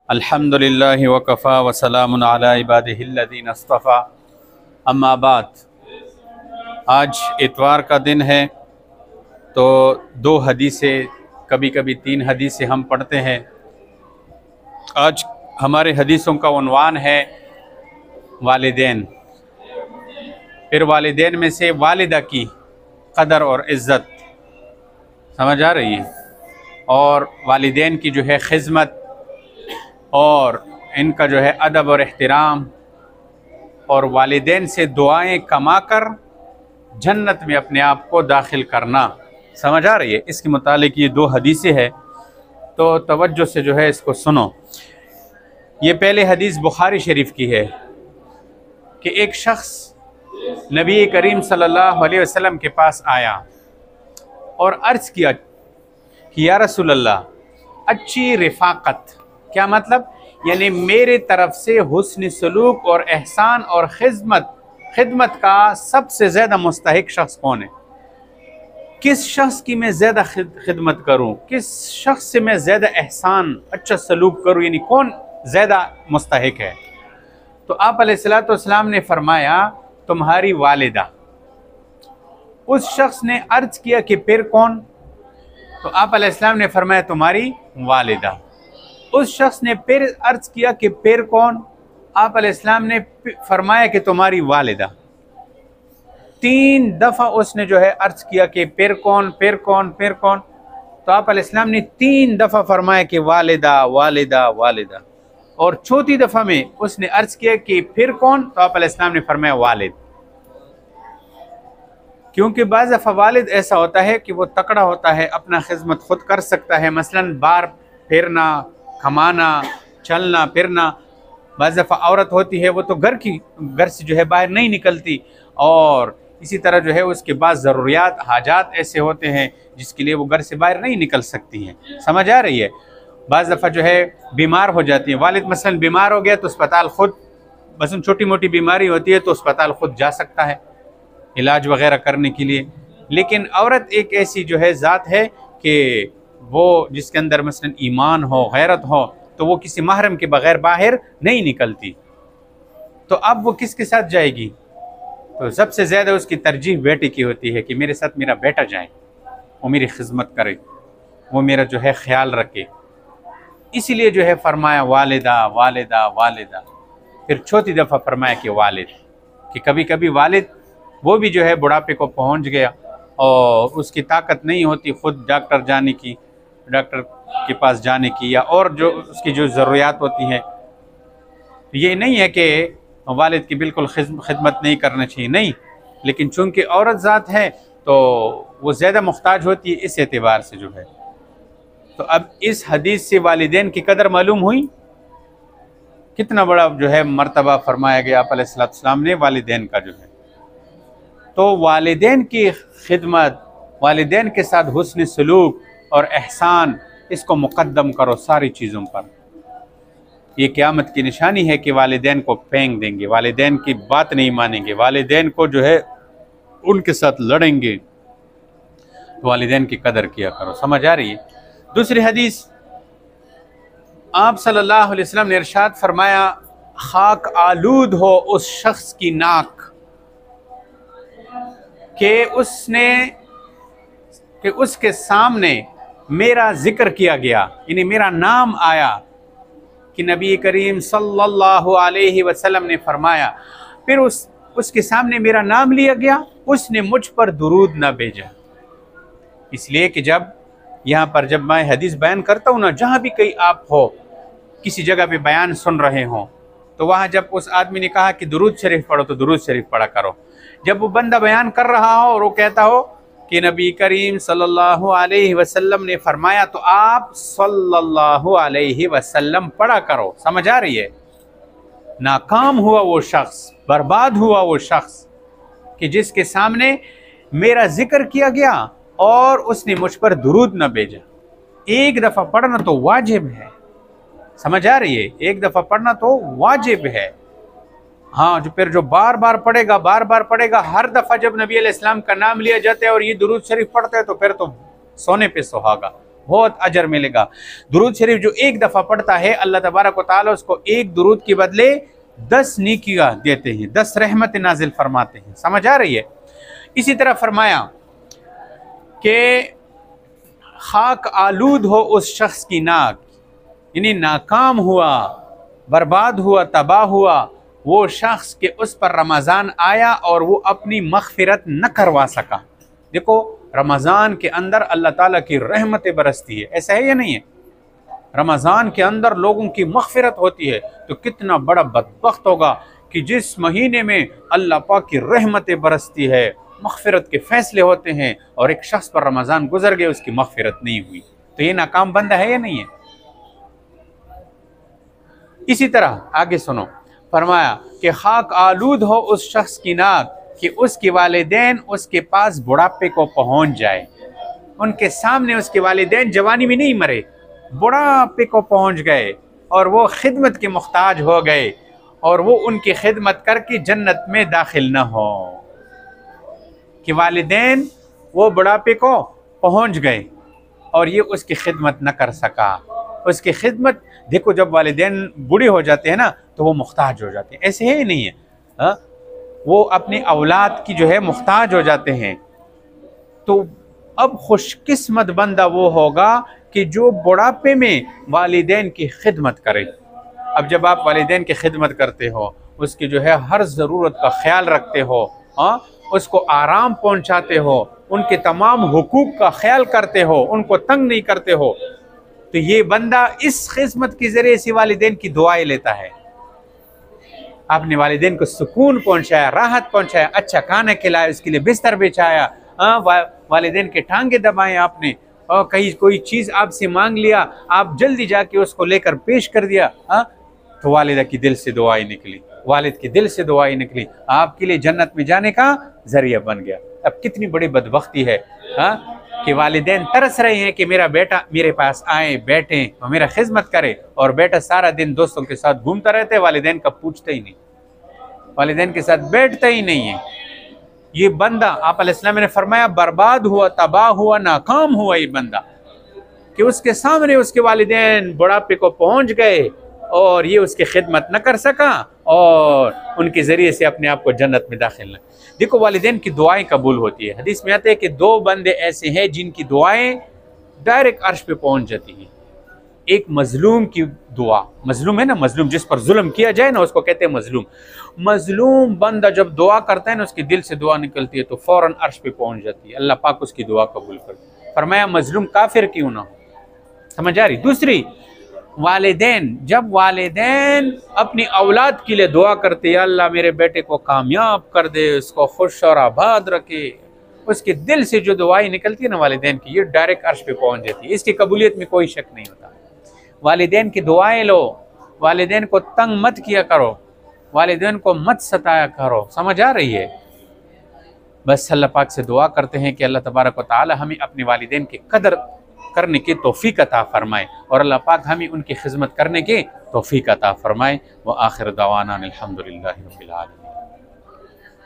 अल्हम्दुलिल्लाहि वकफ़ा वसलामुन अला इबादिहिल्लज़ीना इस्तफ़ा अम्मा बाद। आज इतवार का दिन है, तो दो हदीसें, कभी कभी तीन हदीसें हम पढ़ते हैं। आज हमारे हदीसों का उन्वान है वालिदैन। फिर वालिदैन में से वालिदा की कदर और इज़्ज़त समझ आ रही है, और वालिदैन की जो है खिदमत और इनका जो है अदब और एहतराम, और वालिदैन से दुआएं कमाकर जन्नत में अपने आप को दाखिल करना। समझ आ रही है? इसके मुतालिक ये दो हदीसें हैं, तो तवज्जो से जो है इसको सुनो। ये पहले हदीस बुखारी शरीफ की है कि एक शख्स नबी करीम सल्लल्लाहु अलैहि वसल्लम के पास आया और अर्ज़ किया कि या रसूल अल्लाह, अच्छी रिफ़ाक़त, क्या मतलब? यानी मेरे तरफ से हुस्न सलूक और एहसान और खिदमत का सबसे ज़्यादा मुस्तहिक शख्स कौन है? किस शख्स की मैं ज़्यादा खिदमत करूं, किस शख्स से मैं ज़्यादा एहसान अच्छा सलूक करूं, यानी कौन ज़्यादा मुस्तहिक है? तो आप अलैहिस्सलातु वस्सलाम ने फरमाया, तुम्हारी वालिदा। उस शख्स ने अर्ज़ किया कि फिर कौन? तो आप अलैहिस्सलाम ने फरमाया, तुम्हारी वालिदा। उस शख्स ने फिर अर्ज़ किया कि फिर कौन? आप अलैहिस्सलाम ने फरमाया कि तुम्हारी वालिदा। तीन दफ़ा उसने जो है अर्ज़ किया कि फिर कौन, फिर कौन, फिर कौन? तो आप अलैहिस्सलाम ने तीन दफ़ा फरमाया कि वालिदा, वालिदा, वालिदा। और चौथी दफ़ा में उसने अर्ज़ किया कि फिर कौन? तो आप अलैहिस्सलाम ने फरमाया वालिद। क्योंकि बाज़ दफ़ा वालिद ऐसा होता है कि वो तकड़ा होता है, अपना खिदमत खुद कर सकता है, मसलन बार फिरना, कमाना, चलना फिरना। बाज़ दफ़ा औरत होती है, वो तो घर से जो है बाहर नहीं निकलती, और इसी तरह जो है उसके बाद ज़रूरियात हाजात ऐसे होते हैं जिसके लिए वो घर से बाहर नहीं निकल सकती हैं। समझ आ रही है? बाज़ दफ़ा जो है बीमार हो जाती है वालिद, मसलन बीमार हो गया तो अस्पताल खुद, मसलन छोटी मोटी बीमारी होती है तो अस्पताल खुद जा सकता है इलाज वगैरह करने के लिए। लेकिन औरत एक ऐसी जो है ज़ात है कि वो जिसके अंदर मसलन ईमान हो, गैरत हो, तो वो किसी महरम के बग़ैर बाहर नहीं निकलती। तो अब वो किसके साथ जाएगी? तो सबसे ज़्यादा उसकी तरजीह बेटे की होती है कि मेरे साथ मेरा बेटा जाए, वो मेरी खिदमत करे, वो मेरा जो है ख्याल रखे। इसीलिए जो है फरमाया वालिदा, वालिदा, वालिदा। फिर चौथी दफ़ा फरमाया कि वालिद, कि कभी कभी वालिद वो भी जो है बुढ़ापे को पहुंच गया और उसकी ताकत नहीं होती खुद डॉक्टर के पास जाने की, या और जो उसकी जो ज़रूरियात होती हैं। ये नहीं है कि वालिद की बिल्कुल खिदमत नहीं करना चाहिए, नहीं, लेकिन चूँकि औरत ज़ात है तो वो ज़्यादा मुख्ताज होती है, इस एतबार से जो है। तो अब इस हदीस से वालिदैन की कदर मालूम हुई, कितना बड़ा जो है मर्तबा फरमाया गया आप अलैहिस्सलातु वस्सलाम ने वालिदैन का जो है। तो वालिदैन की खिदमत, वालिदैन के साथ हुस्न सलूक और एहसान, इसको मुक़द्दम करो सारी चीज़ों पर। ये क़यामत की निशानी है कि वालिदैन को फेंक देंगे, वालिदैन की बात नहीं मानेंगे, वालिदैन को जो है उनके साथ लड़ेंगे। तो वालिदैन की कदर किया करो। समझ आ रही है? दूसरी हदीस, आप सल्लल्लाहु अलैहि वसल्लम ने इरशाद फरमाया, खाक आलूद हो उस शख्स की नाक कि उसके सामने मेरा जिक्र किया गया, यानी मेरा नाम आया, कि नबी करीम सल्लल्लाहु अलैहि वसल्लम ने फरमाया, फिर उसके सामने मेरा नाम लिया गया, उसने मुझ पर दुरूद न भेजा। इसलिए कि जब यहाँ पर जब मैं हदीस बयान करता हूँ ना, जहाँ भी कहीं आप हो, किसी जगह पे बयान सुन रहे हों, तो वहाँ जब उस आदमी ने कहा कि दुरूद शरीफ पढ़ो, तो दुरूद शरीफ पढ़ा करो। जब वो बंदा बयान कर रहा हो और वो कहता हो कि नबी करीम सल्लल्लाहु अलैहि वसल्लम ने फरमाया, तो आप सल्लल्लाहु अलैहि वसल्लम पढ़ा करो। समझ आ रही है? नाकाम हुआ वो शख्स, बर्बाद हुआ वो शख्स कि जिसके सामने मेरा जिक्र किया गया और उसने मुझ पर दुरूद न भेजा। एक दफ़ा पढ़ना तो वाजिब है। समझ आ रही है? एक दफ़ा पढ़ना तो वाजिब है। हाँ, जो बार बार पढ़ेगा, हर दफ़ा जब नबी अलैहिस्सलाम का नाम लिया जाता है और ये दुरूद शरीफ पढ़ता है, तो फिर तो सोने पे सुहागा, बहुत अजर मिलेगा। दुरूद शरीफ जो एक दफ़ा पढ़ता है अल्लाह तबारक व तआला उसको एक दुरूद के बदले 10 नेकियां देते हैं, 10 रहमत नाजिल फरमाते हैं। समझ आ रही है? इसी तरह फरमाया कि खाक आलूद हो उस शख्स की नाक, यानी नाकाम हुआ, बर्बाद हुआ, तबाह हुआ वो शख्स के उस पर रमज़ान आया और वो अपनी मग़फ़िरत न करवा सका। देखो रमज़ान के अंदर अल्लाह ताला की रहमतें बरसती है, ऐसा है या नहीं है? रमज़ान के अंदर लोगों की मग़फ़िरत होती है, तो कितना बड़ा बदबख्त होगा कि जिस महीने में अल्लाह पाक की रहमतें बरसती है, मग़फ़िरत के फ़ैसले होते हैं, और एक शख्स पर रमज़ान गुजर गए उसकी मग़फ़िरत नहीं हुई, तो ये नाकाम बंदा है या नहीं है? इसी तरह आगे सुनो, फरमाया कि खाक आलूद हो उस शख्स की नाक कि उसके वालिदैन उसके पास बुढ़ापे को पहुंच जाए। उनके सामने उसके वालिदैन जवानी में नहीं मरे, बुढ़ापे को पहुंच गए और वो खिदमत के मुख्ताज हो गए और वो उनकी खिदमत करके जन्नत में दाखिल न हो। कि वालिदैन वो बुढ़ापे को पहुंच गए और ये उसकी खिदमत न कर सका। उसकी खिदमत, देखो जब वालिदैन बूढ़े हो जाते हैं ना तो वो मुख्ताज हो जाते हैं, ऐसे है नहीं है? हा? वो अपनी औलाद की जो है मुख्ताज हो जाते हैं। तो अब खुशकिस्मत बंदा वो होगा कि जो बुढ़ापे में वालिदैन की खिदमत करे। अब जब आप वालिदैन की खिदमत करते हो, उसकी जो है हर ज़रूरत का ख्याल रखते हो, उसको आराम पहुंचाते हो, उनके तमाम हुकूक का ख्याल करते हो, उनको तंग नहीं करते हो, तो ये बंदा इस खिदमत के ज़रिए से वालिदैन की दुआएं लेता है। आपने वालिदैन को सुकून पहुंचाया, राहत पहुंचाया, अच्छा खाना खिलाया, उसके लिए बिस्तर बिछाया, वालिदैन के टांगे दबाए आपने, और कहीं कोई चीज़ आपसे मांग लिया, आप जल्दी जाके उसको लेकर पेश कर दिया, तो वालिदा की दिल से दुआएं निकली, वालिद की दिल से दुआएं निकली, आपके लिए जन्नत में जाने का जरिया बन गया। अब कितनी बड़ी बदबख्ती है कि वालिदैन तरस रहे हैं कि मेरा बेटा मेरे पास आए, बैठे और मेरा खिदमत करे, और बेटा सारा दिन दोस्तों के साथ घूमता रहता है, वालिदैन का पूछता ही नहीं, वालिदैन के साथ बैठता ही नहीं है। ये बंदा आप अलैहिस्सलाम ने फरमाया बर्बाद हुआ, तबाह हुआ, नाकाम हुआ ये बंदा, कि उसके सामने उसके वालिदैन बुढ़ापे को पहुंच गए और ये उसकी खिदमत न कर सका और उनके ज़रिए से अपने आप को जन्नत में दाखिल न। देखो वालिदैन की दुआएं कबूल होती है। हदीस में आता है कि 2 बंदे ऐसे हैं जिनकी दुआएं डायरेक्ट अर्श पे पहुंच जाती हैं। एक मजलूम की दुआ, मजलूम है ना, मजलूम जिस पर जुल्म किया जाए ना उसको कहते हैं मजलूम। मजलूम बंदा जब दुआ करता है ना, उसके दिल से दुआ निकलती है तो फौरन अर्श पे पहुंच जाती है, अल्लाह पाक उसकी दुआ कबूल करती है। फरमाया मजलूम काफिर क्यों ना हो। समझ आ रही? दूसरी, वालिदैन, जब वालिदैन अपनी औलाद के लिए दुआ करते हैं, अल्लाह मेरे बेटे को कामयाब कर दे, उसको खुश और आबाद रखे, उसके दिल से जो दुआएं निकलती है ना वालिदैन की, ये डायरेक्ट अर्श पे पहुंच जाती है, इसकी कबूलियत में कोई शक नहीं होता। वालिदैन की दुआएं लो, वालिदैन को तंग मत किया करो, वालिदैन को मत सताया करो। समझ आ रही है? बस अल्लाह पाक से दुआ करते हैं कि अल्लाह तबारक व तआला हमें अपने वालिदैन की कदर करने की तौफीक अता फरमाए और अल्लाह पाक हमें उनकी खिदमत करने की तौफीक अता फरमाए। व आखिर दवाना अल्हम्दुलिल्लाहि रब्बिल आलमीन।